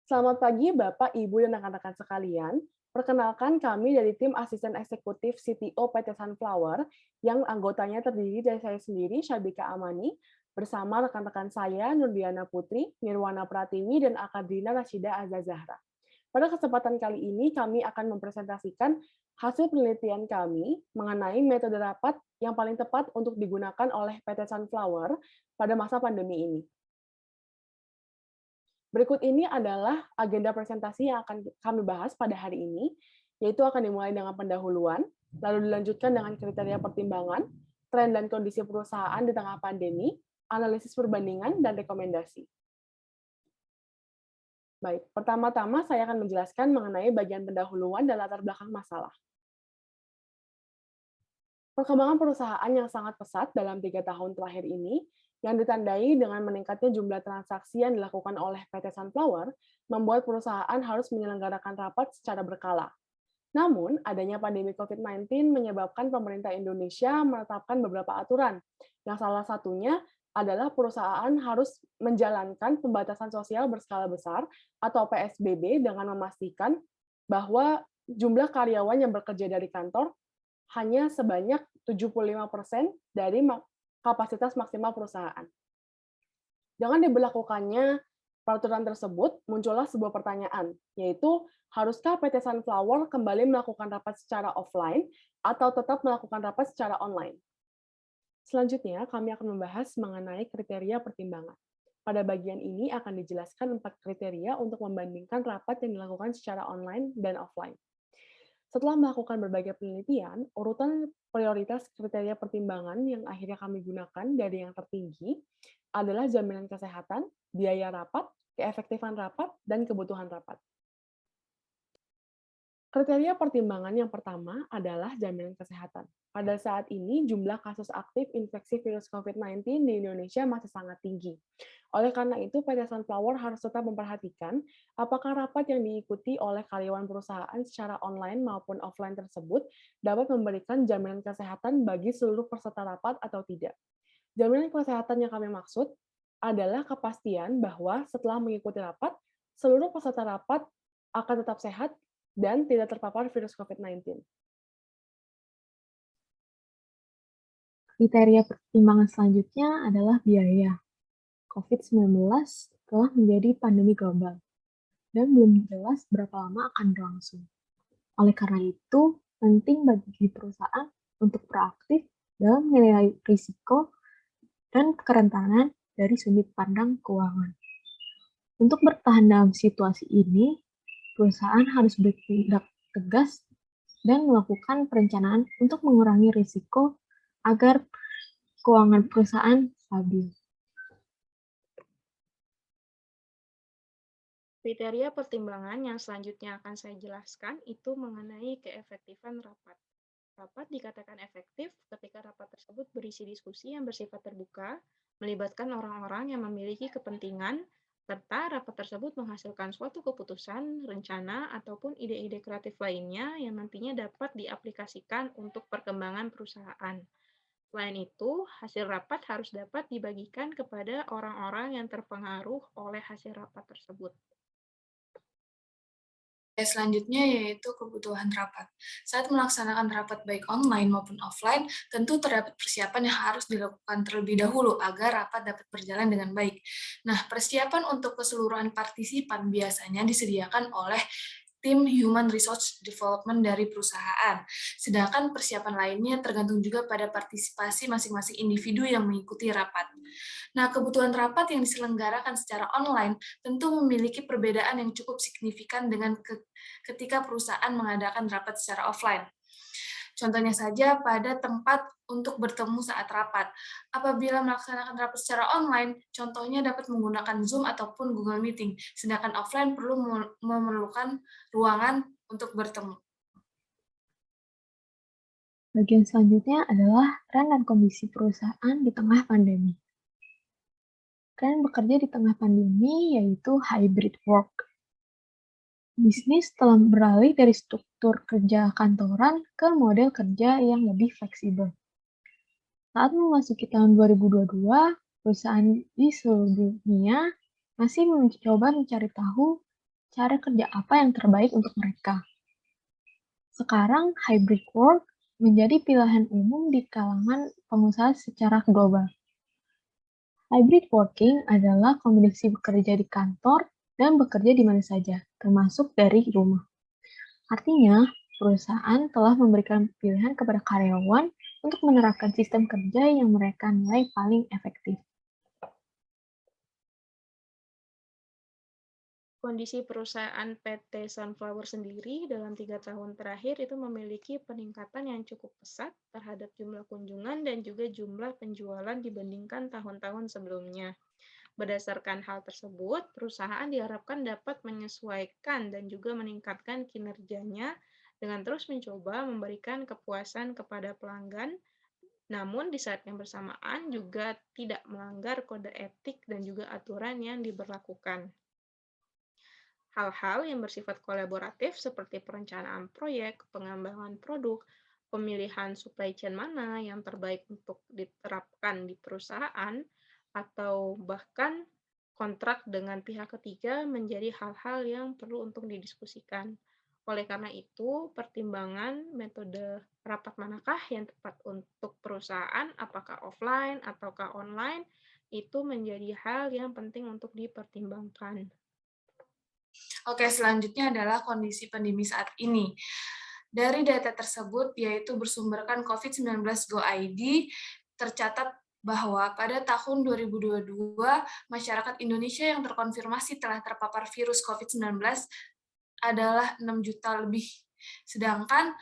Selamat pagi Bapak, Ibu, dan rekan-rekan sekalian. Perkenalkan kami dari tim Asisten Eksekutif CTO PT Sunflower yang anggotanya terdiri dari saya sendiri, Syabika Amani, bersama rekan-rekan saya, Nurdiana Putri, Nirwana Pratiwi, dan Akadrina Rashida Azazahra. Pada kesempatan kali ini, kami akan mempresentasikan hasil penelitian kami mengenai metode rapat yang paling tepat untuk digunakan oleh PT Sunflower pada masa pandemi ini. Berikut ini adalah agenda presentasi yang akan kami bahas pada hari ini, yaitu akan dimulai dengan pendahuluan, lalu dilanjutkan dengan kriteria pertimbangan, tren dan kondisi perusahaan di tengah pandemi, analisis perbandingan, dan rekomendasi. Baik, pertama-tama saya akan menjelaskan mengenai bagian pendahuluan dan latar belakang masalah. Perkembangan perusahaan yang sangat pesat dalam 3 tahun terakhir ini, yang ditandai dengan meningkatnya jumlah transaksi yang dilakukan oleh PT Sunflower, membuat perusahaan harus menyelenggarakan rapat secara berkala. Namun, adanya pandemi COVID-19 menyebabkan pemerintah Indonesia menetapkan beberapa aturan, yang salah satunya adalah perusahaan harus menjalankan pembatasan sosial berskala besar atau PSBB dengan memastikan bahwa jumlah karyawan yang bekerja dari kantor hanya sebanyak 75% dari kapasitas maksimal perusahaan. Dengan diberlakukannya peraturan tersebut, muncullah sebuah pertanyaan, yaitu haruskah PT Sunflower kembali melakukan rapat secara offline atau tetap melakukan rapat secara online? Selanjutnya, kami akan membahas mengenai kriteria pertimbangan. Pada bagian ini akan dijelaskan 4 kriteria untuk membandingkan rapat yang dilakukan secara online dan offline. Setelah melakukan berbagai penelitian, urutan prioritas kriteria pertimbangan yang akhirnya kami gunakan dari yang tertinggi adalah jaminan kesehatan, biaya rapat, keefektifan rapat, dan kebutuhan rapat. Kriteria pertimbangan yang pertama adalah jaminan kesehatan. Pada saat ini, jumlah kasus aktif infeksi virus COVID-19 di Indonesia masih sangat tinggi. Oleh karena itu, PT Sunflower harus tetap memperhatikan apakah rapat yang diikuti oleh karyawan perusahaan secara online maupun offline tersebut dapat memberikan jaminan kesehatan bagi seluruh peserta rapat atau tidak. Jaminan kesehatan yang kami maksud adalah kepastian bahwa setelah mengikuti rapat, seluruh peserta rapat akan tetap sehat dan tidak terpapar virus COVID-19. Kriteria pertimbangan selanjutnya adalah biaya. COVID-19 telah menjadi pandemi global dan belum jelas berapa lama akan berlangsung. Oleh karena itu, penting bagi perusahaan untuk proaktif dalam menilai risiko dan kerentanan dari sudut pandang keuangan. Untuk bertahan dalam situasi ini, perusahaan harus bertindak tegas dan melakukan perencanaan untuk mengurangi risiko agar keuangan perusahaan stabil. Kriteria pertimbangan yang selanjutnya akan saya jelaskan itu mengenai keefektifan rapat. Rapat dikatakan efektif ketika rapat tersebut berisi diskusi yang bersifat terbuka, melibatkan orang-orang yang memiliki kepentingan, serta rapat tersebut menghasilkan suatu keputusan, rencana, ataupun ide-ide kreatif lainnya yang nantinya dapat diaplikasikan untuk perkembangan perusahaan. Selain itu, hasil rapat harus dapat dibagikan kepada orang-orang yang terpengaruh oleh hasil rapat tersebut. Selanjutnya yaitu kebutuhan rapat. Saat melaksanakan rapat baik online maupun offline, tentu terdapat persiapan yang harus dilakukan terlebih dahulu agar rapat dapat berjalan dengan baik. Nah, persiapan untuk keseluruhan partisipan biasanya disediakan oleh tim Human Resource Development dari perusahaan. Sedangkan persiapan lainnya tergantung juga pada partisipasi masing-masing individu yang mengikuti rapat. Nah, kebutuhan rapat yang diselenggarakan secara online tentu memiliki perbedaan yang cukup signifikan dengan ketika perusahaan mengadakan rapat secara offline. Contohnya saja pada tempat untuk bertemu saat rapat. Apabila melaksanakan rapat secara online, contohnya dapat menggunakan Zoom ataupun Google Meeting, sedangkan offline perlu memerlukan ruangan untuk bertemu. Bagian selanjutnya adalah tren dan kondisi perusahaan di tengah pandemi. Tren bekerja di tengah pandemi yaitu hybrid work. Bisnis telah beralih dari struktur kerja kantoran ke model kerja yang lebih fleksibel. Saat memasuki tahun 2022, perusahaan di seluruh dunia masih mencoba mencari tahu cara kerja apa yang terbaik untuk mereka. Sekarang, hybrid work menjadi pilihan umum di kalangan pengusaha secara global. Hybrid working adalah kombinasi bekerja di kantor dan bekerja di mana saja, termasuk dari rumah. Artinya, perusahaan telah memberikan pilihan kepada karyawan untuk menerapkan sistem kerja yang mereka nilai paling efektif. Kondisi perusahaan PT Sunflower sendiri dalam 3 tahun terakhir itu memiliki peningkatan yang cukup pesat terhadap jumlah kunjungan dan juga jumlah penjualan dibandingkan tahun-tahun sebelumnya. Berdasarkan hal tersebut, perusahaan diharapkan dapat menyesuaikan dan juga meningkatkan kinerjanya dengan terus mencoba memberikan kepuasan kepada pelanggan, namun di saat yang bersamaan juga tidak melanggar kode etik dan juga aturan yang diberlakukan. Hal-hal yang bersifat kolaboratif seperti perencanaan proyek, pengembangan produk, pemilihan supply chain mana yang terbaik untuk diterapkan di perusahaan, atau bahkan kontrak dengan pihak ketiga menjadi hal-hal yang perlu untuk didiskusikan. Oleh karena itu, pertimbangan metode rapat manakah yang tepat untuk perusahaan, apakah offline ataukah online, itu menjadi hal yang penting untuk dipertimbangkan. Oke, selanjutnya adalah kondisi pandemi saat ini. Dari data tersebut, yaitu bersumberkan COVID-19 Go ID, tercatat bahwa pada tahun 2022, masyarakat Indonesia yang terkonfirmasi telah terpapar virus COVID-19 adalah 6 juta lebih. Sedangkan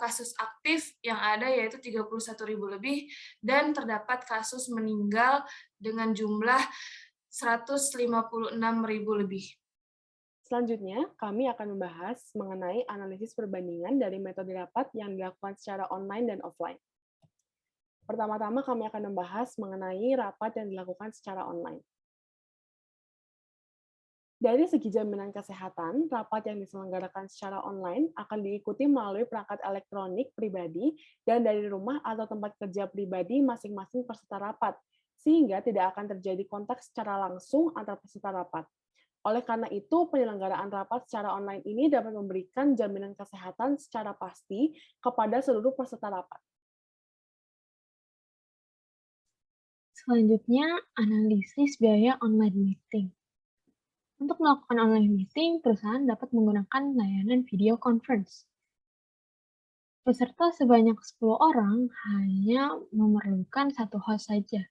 kasus aktif yang ada yaitu 31.000 lebih, dan terdapat kasus meninggal dengan jumlah 156.000 lebih. Selanjutnya, kami akan membahas mengenai analisis perbandingan dari metode rapat yang dilakukan secara online dan offline. Pertama-tama kami akan membahas mengenai rapat yang dilakukan secara online. Dari segi jaminan kesehatan, rapat yang diselenggarakan secara online akan diikuti melalui perangkat elektronik pribadi dan dari rumah atau tempat kerja pribadi masing-masing peserta rapat, sehingga tidak akan terjadi kontak secara langsung antar peserta rapat. Oleh karena itu, penyelenggaraan rapat secara online ini dapat memberikan jaminan kesehatan secara pasti kepada seluruh peserta rapat. Selanjutnya, analisis biaya online meeting. Untuk melakukan online meeting, perusahaan dapat menggunakan layanan video conference. Peserta sebanyak 10 orang hanya memerlukan satu host saja.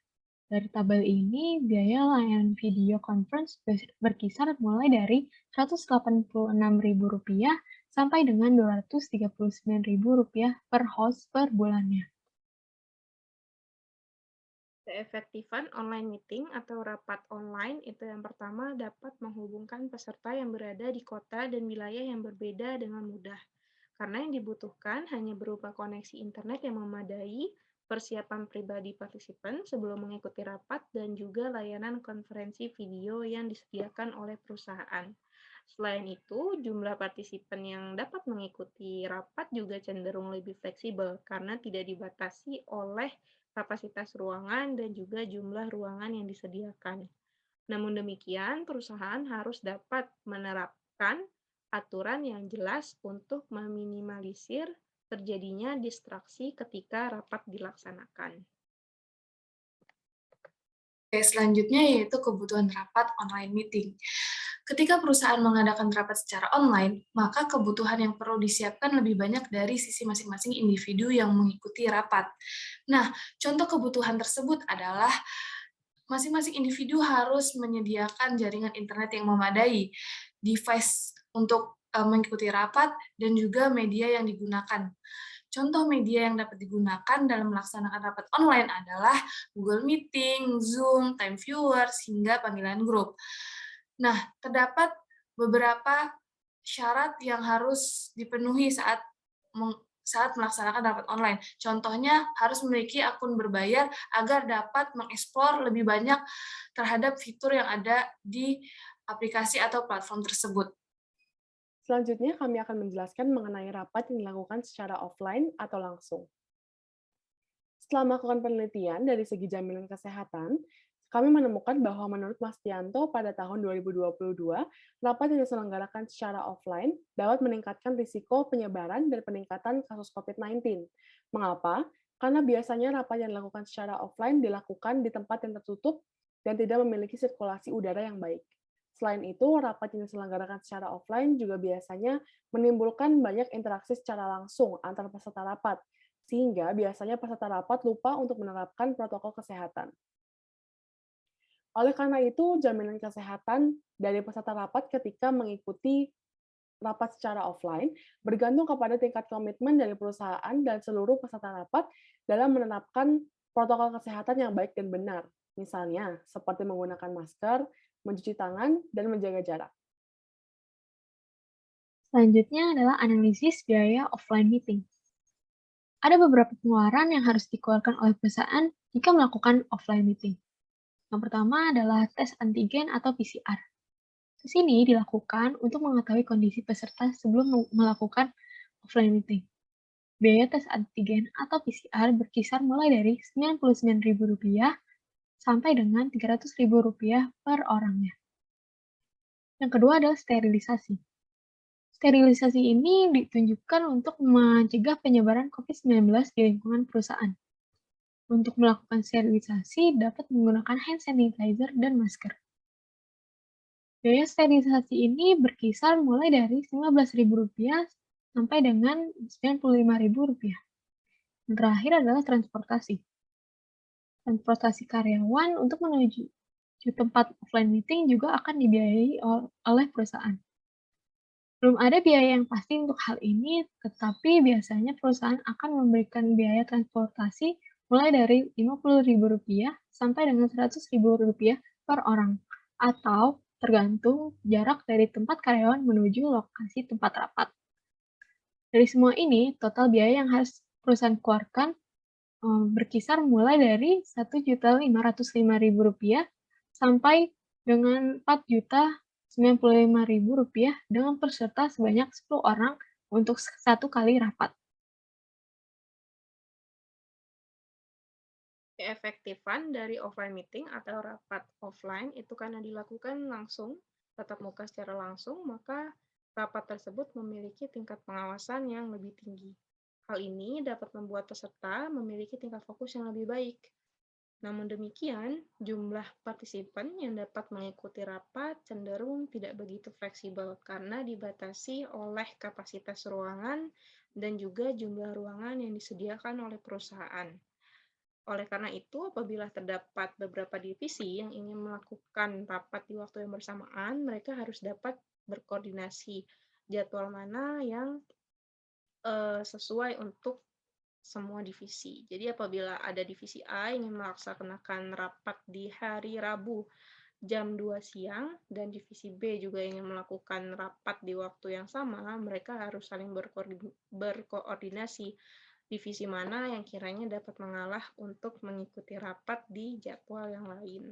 Dari tabel ini, biaya layanan video conference berkisar mulai dari Rp186.000 sampai dengan Rp239.000 per host per bulannya. Keefektifan online meeting atau rapat online itu yang pertama dapat menghubungkan peserta yang berada di kota dan wilayah yang berbeda dengan mudah. Karena yang dibutuhkan hanya berupa koneksi internet yang memadai, persiapan pribadi partisipan sebelum mengikuti rapat, dan juga layanan konferensi video yang disediakan oleh perusahaan. Selain itu, jumlah partisipan yang dapat mengikuti rapat juga cenderung lebih fleksibel karena tidak dibatasi oleh kapasitas ruangan dan juga jumlah ruangan yang disediakan. Namun demikian, perusahaan harus dapat menerapkan aturan yang jelas untuk meminimalisir terjadinya distraksi ketika rapat dilaksanakan. Oke, selanjutnya yaitu kebutuhan rapat online meeting. Ketika perusahaan mengadakan rapat secara online, maka kebutuhan yang perlu disiapkan lebih banyak dari sisi masing-masing individu yang mengikuti rapat. Nah, contoh kebutuhan tersebut adalah masing-masing individu harus menyediakan jaringan internet yang memadai, device untuk mengikuti rapat, dan juga media yang digunakan. Contoh media yang dapat digunakan dalam melaksanakan rapat online adalah Google Meeting, Zoom, Time Viewers, hingga panggilan grup. Nah, terdapat beberapa syarat yang harus dipenuhi saat melaksanakan rapat online. Contohnya, harus memiliki akun berbayar agar dapat mengeksplor lebih banyak terhadap fitur yang ada di aplikasi atau platform tersebut. Selanjutnya, kami akan menjelaskan mengenai rapat yang dilakukan secara offline atau langsung. Setelah melakukan penelitian dari segi jaminan kesehatan, Kami menemukan bahwa menurut Mas Tianto pada tahun 2022, rapat yang diselenggarakan secara offline dapat meningkatkan risiko penyebaran dan peningkatan kasus COVID-19. Mengapa? Karena biasanya rapat yang dilakukan secara offline dilakukan di tempat yang tertutup dan tidak memiliki sirkulasi udara yang baik. Selain itu, rapat yang diselenggarakan secara offline juga biasanya menimbulkan banyak interaksi secara langsung antar peserta rapat, sehingga biasanya peserta rapat lupa untuk menerapkan protokol kesehatan. Oleh karena itu, jaminan kesehatan dari peserta rapat ketika mengikuti rapat secara offline bergantung kepada tingkat komitmen dari perusahaan dan seluruh peserta rapat dalam menerapkan protokol kesehatan yang baik dan benar. Misalnya, seperti menggunakan masker, mencuci tangan, dan menjaga jarak. Selanjutnya adalah analisis biaya offline meeting. Ada beberapa pengeluaran yang harus dikeluarkan oleh perusahaan jika melakukan offline meeting. Yang pertama adalah tes antigen atau PCR. Tes ini dilakukan untuk mengetahui kondisi peserta sebelum melakukan offline meeting. Biaya tes antigen atau PCR berkisar mulai dari Rp99.000 sampai dengan Rp300.000 per orangnya. Yang kedua adalah sterilisasi. Sterilisasi ini ditunjukkan untuk mencegah penyebaran COVID-19 di lingkungan perusahaan. Untuk melakukan sterilisasi dapat menggunakan hand sanitizer dan masker. Biaya sterilisasi ini berkisar mulai dari Rp15.000 sampai dengan Rp95.000. Yang terakhir adalah transportasi. Transportasi karyawan untuk menuju tempat offline meeting juga akan dibiayai oleh perusahaan. Belum ada biaya yang pasti untuk hal ini, tetapi biasanya perusahaan akan memberikan biaya transportasi mulai dari Rp50.000 sampai dengan Rp100.000 per orang, atau tergantung jarak dari tempat karyawan menuju lokasi tempat rapat. Dari semua ini, total biaya yang harus perusahaan keluarkan berkisar mulai dari Rp1.505.000 sampai dengan Rp4.095.000 dengan peserta sebanyak 10 orang untuk satu kali rapat. Keefektifan dari offline meeting atau rapat offline itu karena dilakukan langsung, tatap muka secara langsung, maka rapat tersebut memiliki tingkat pengawasan yang lebih tinggi. Hal ini dapat membuat peserta memiliki tingkat fokus yang lebih baik. Namun demikian, jumlah partisipan yang dapat mengikuti rapat cenderung tidak begitu fleksibel karena dibatasi oleh kapasitas ruangan dan juga jumlah ruangan yang disediakan oleh perusahaan. Oleh karena itu, apabila terdapat beberapa divisi yang ingin melakukan rapat di waktu yang bersamaan, mereka harus dapat berkoordinasi jadwal mana yang sesuai untuk semua divisi. Jadi apabila ada divisi A ingin melaksanakan rapat di hari Rabu jam 2 siang dan divisi B juga ingin melakukan rapat di waktu yang sama, mereka harus saling berkoordinasi divisi mana yang kiranya dapat mengalah untuk mengikuti rapat di jadwal yang lain.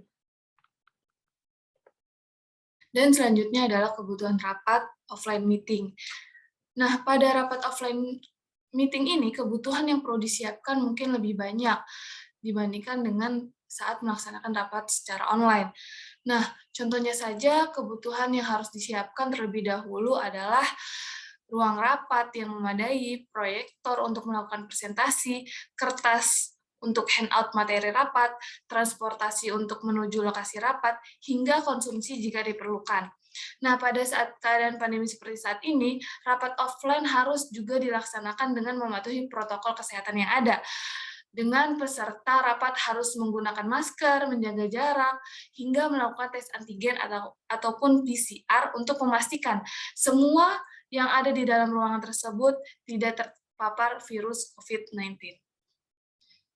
Dan selanjutnya adalah kebutuhan rapat offline meeting. Nah, pada rapat offline meeting ini, kebutuhan yang perlu disiapkan mungkin lebih banyak dibandingkan dengan saat melaksanakan rapat secara online. Nah, contohnya saja kebutuhan yang harus disiapkan terlebih dahulu adalah ruang rapat yang memadai, proyektor untuk melakukan presentasi, kertas untuk handout materi rapat, transportasi untuk menuju lokasi rapat, hingga konsumsi jika diperlukan. Nah, pada saat keadaan pandemi seperti saat ini, rapat offline harus juga dilaksanakan dengan mematuhi protokol kesehatan yang ada. Dengan peserta rapat harus menggunakan masker, menjaga jarak, hingga melakukan tes antigen ataupun PCR untuk memastikan semua yang ada di dalam ruangan tersebut tidak terpapar virus COVID-19.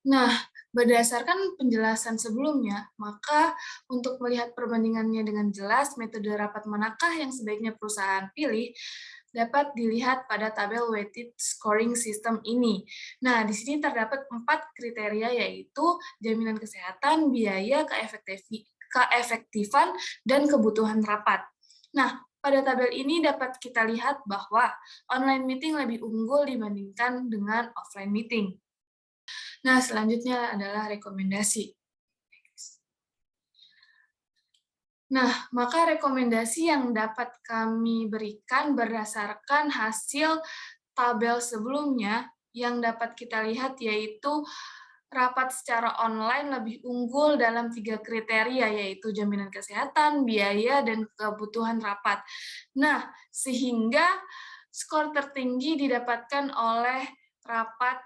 Nah, berdasarkan penjelasan sebelumnya, maka untuk melihat perbandingannya dengan jelas, metode rapat manakah yang sebaiknya perusahaan pilih, dapat dilihat pada tabel weighted scoring system ini. Nah, di sini terdapat 4 kriteria, yaitu jaminan kesehatan, biaya, keefektifan, dan kebutuhan rapat. Nah, pada tabel ini dapat kita lihat bahwa online meeting lebih unggul dibandingkan dengan offline meeting. Nah, selanjutnya adalah rekomendasi. Nah, maka rekomendasi yang dapat kami berikan berdasarkan hasil tabel sebelumnya yang dapat kita lihat yaitu rapat secara online lebih unggul dalam 3 kriteria, yaitu jaminan kesehatan, biaya, dan kebutuhan rapat. Nah, sehingga skor tertinggi didapatkan oleh rapat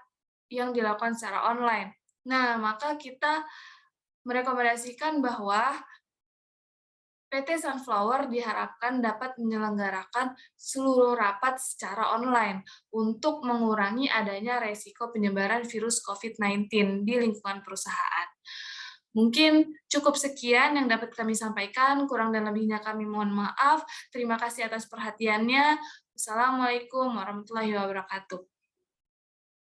yang dilakukan secara online. Nah, maka kita merekomendasikan bahwa PT Sunflower diharapkan dapat menyelenggarakan seluruh rapat secara online untuk mengurangi adanya resiko penyebaran virus COVID-19 di lingkungan perusahaan. Mungkin cukup sekian yang dapat kami sampaikan, kurang dan lebihnya kami mohon maaf. Terima kasih atas perhatiannya. Wassalamualaikum warahmatullahi wabarakatuh.